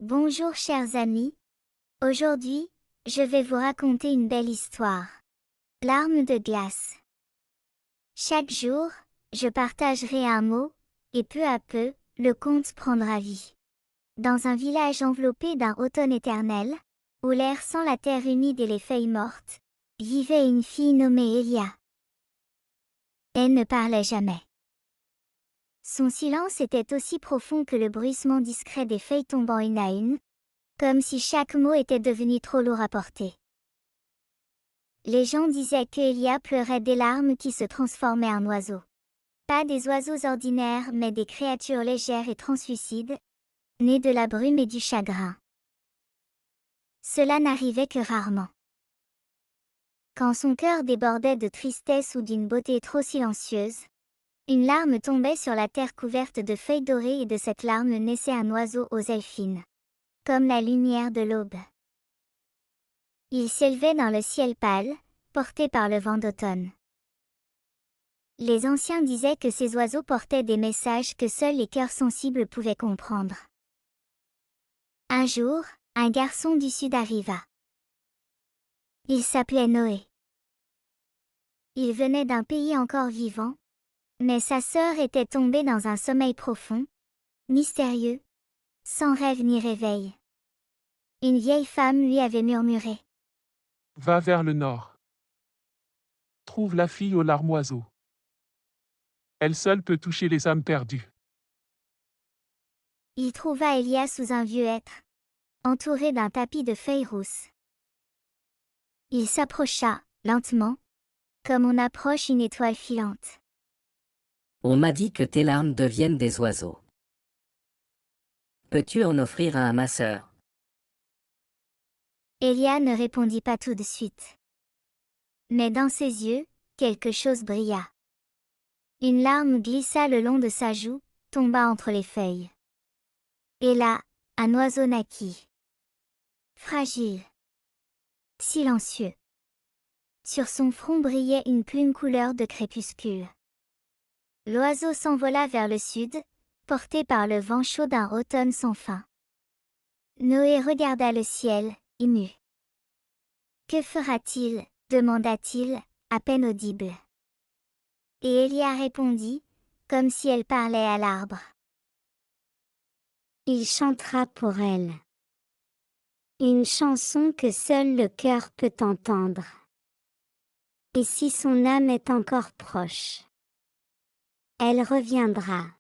Bonjour chers amis, aujourd'hui, je vais vous raconter une belle histoire. L'arme de glace. Chaque jour, je partagerai un mot, et peu à peu, le conte prendra vie. Dans un village enveloppé d'un automne éternel, où l'air sent la terre humide et les feuilles mortes, vivait une fille nommée Elia. Elle ne parlait jamais. Son silence était aussi profond que le bruissement discret des feuilles tombant une à une, comme si chaque mot était devenu trop lourd à porter. Les gens disaient que Elia pleurait des larmes qui se transformaient en oiseaux. Pas des oiseaux ordinaires mais des créatures légères et translucides, nées de la brume et du chagrin. Cela n'arrivait que rarement. Quand son cœur débordait de tristesse ou d'une beauté trop silencieuse, une larme tombait sur la terre couverte de feuilles dorées et de cette larme naissait un oiseau aux ailes fines, comme la lumière de l'aube. Il s'élevait dans le ciel pâle, porté par le vent d'automne. Les anciens disaient que ces oiseaux portaient des messages que seuls les cœurs sensibles pouvaient comprendre. Un jour, un garçon du sud arriva. Il s'appelait Noé. Il venait d'un pays encore vivant, mais sa sœur était tombée dans un sommeil profond, mystérieux, sans rêve ni réveil. Une vieille femme lui avait murmuré. Va vers le nord. Trouve la fille aux larmoiseaux. Elle seule peut toucher les âmes perdues. Il trouva Elia sous un vieux hêtre, entouré d'un tapis de feuilles rousses. Il s'approcha, lentement, comme on approche une étoile filante. On m'a dit que tes larmes deviennent des oiseaux. Peux-tu en offrir un à ma sœur? Elia ne répondit pas tout de suite. Mais dans ses yeux, quelque chose brilla. Une larme glissa le long de sa joue, tomba entre les feuilles. Et là, un oiseau naquit. Fragile. Silencieux. Sur son front brillait une plume couleur de crépuscule. L'oiseau s'envola vers le sud, porté par le vent chaud d'un automne sans fin. Noé regarda le ciel, ému. Que fera-t-il? Demanda-t-il, à peine audible. Et Elia répondit, comme si elle parlait à l'arbre. Il chantera pour elle. Une chanson que seul le cœur peut entendre. Et si son âme est encore proche, elle reviendra.